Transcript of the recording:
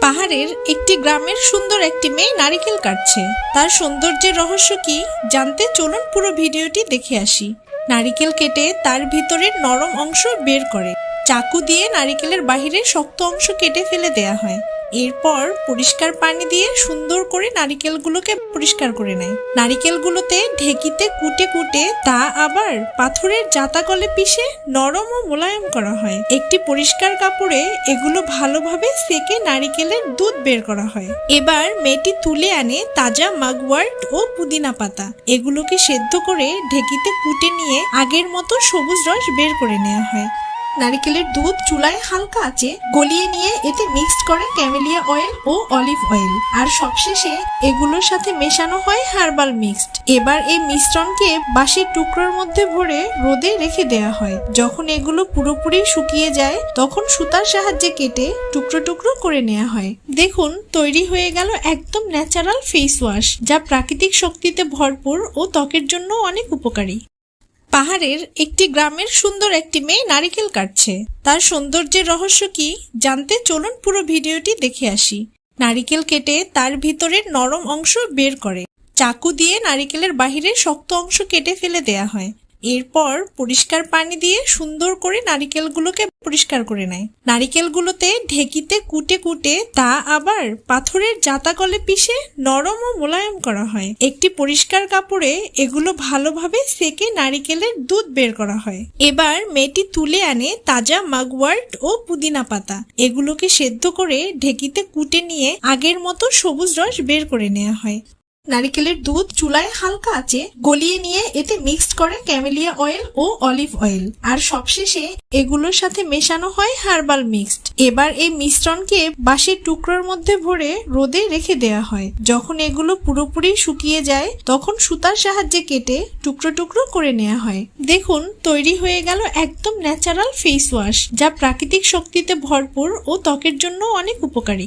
পাহাড়ের একটি গ্রামের সুন্দর একটি মেয়ে নারিকেল কাটছে। তার সৌন্দর্যের রহস্য কি জানতে চলুন পুরো ভিডিওটি দেখে আসি। নারিকেল কেটে তার ভিতরের নরম অংশ বের করে চাকু দিয়ে নারিকেলের বাহিরের শক্ত অংশ কেটে ফেলে দেয়া হয়। এরপর পরিষ্কার পানি দিয়ে সুন্দর করে নারিকেলগুলোকে পরিষ্কার করে নেয়। নারিকেলগুলোতে ঢেকিতে কুটে কুটে তা আবার পাথরের জাতা কলে পিষে নরম ও মোলায়েম করা হয়। একটি পরিষ্কার কাপড়ে এগুলো ভালোভাবে সেকে নারিকেলের দুধ বের করা হয়। এবার মেয়েটি তুলে আনে তাজা মাগওয়ার্ট ও পুদিনা পাতা। এগুলোকে সেদ্ধ করে ঢেকিতে কুটে নিয়ে আগের মতো সবুজ রস বের করে নেওয়া হয়। নারিকেলের দুধ চুলায় হালকা আঁচে গলিয়ে নিয়ে এতে মিক্সড করে ক্যামেলিয়া অয়েল ও অলিভ অয়েল, আর সবশেষে এগুলোর সাথে মেশানো হয় হার্বাল মিক্সড। এবার এই মিশ্রণকে বাঁশের টুকরোর মধ্যে ভরে রোদে রেখে দেওয়া হয়। যখন এগুলো পুরোপুরি শুকিয়ে যায় তখন সুতার সাহায্যে কেটে টুকরো টুকরো করে নেওয়া হয়। দেখুন, তৈরি হয়ে গেল একদম ন্যাচারাল ফেস ওয়াশ, যা প্রাকৃতিক শক্তিতে ভরপুর ও ত্বকের জন্য অনেক উপকারী। পাহাড়ের একটি গ্রামের সুন্দর একটি মেয়ে নারিকেল কাটছে। তার সৌন্দর্যের রহস্য কি জানতে চলুন পুরো ভিডিওটি দেখে আসি। নারিকেল কেটে তার ভিতরের নরম অংশ বের করে চাকু দিয়ে নারিকেলের বাহিরের শক্ত অংশ কেটে ফেলে দেয়া হয়। এরপর পরিষ্কার পানি দিয়ে সুন্দর করে নারিকেলগুলোকে পরিষ্কার করে নেয়। নারিকেলগুলোতে ঢেকিতে কুটে কুটে তা আবার পাথরের জাতা কলে পিষে নরম ও মোলায়েম করা হয়। একটি পরিষ্কার কাপড়ে এগুলো ভালোভাবে সেকে নারিকেলের দুধ বের করা হয়। এবার মেয়েটি তুলে আনে তাজা মাগওয়ার্ট ও পুদিনা পাতা। এগুলোকে সেদ্ধ করে ঢেকিতে কুটে নিয়ে আগের মতো সবুজ রস বের করে নেওয়া হয়। নারিকেলের দুধ চুলায় হালকা আঁচে গলিয়ে নিয়ে এতে মিক্সড করে ক্যামেলিয়া অয়েল ও অলিভ অয়েল, আর সবশেষে এগুলোর সাথে মেশানো হয় হার্বাল মিক্সড। এবার এই মিশ্রণকে বাঁশের টুকরোর মধ্যে ভরে রোদে রেখে দেওয়া হয়। যখন এগুলো পুরোপুরি শুকিয়ে যায় তখন সুতার সাহায্যে কেটে টুকরো টুকরো করে নেওয়া হয়। দেখুন, তৈরি হয়ে গেল একদম ন্যাচারাল ফেস ওয়াশ, যা প্রাকৃতিক শক্তিতে ভরপুর ও ত্বকের জন্য অনেক উপকারী।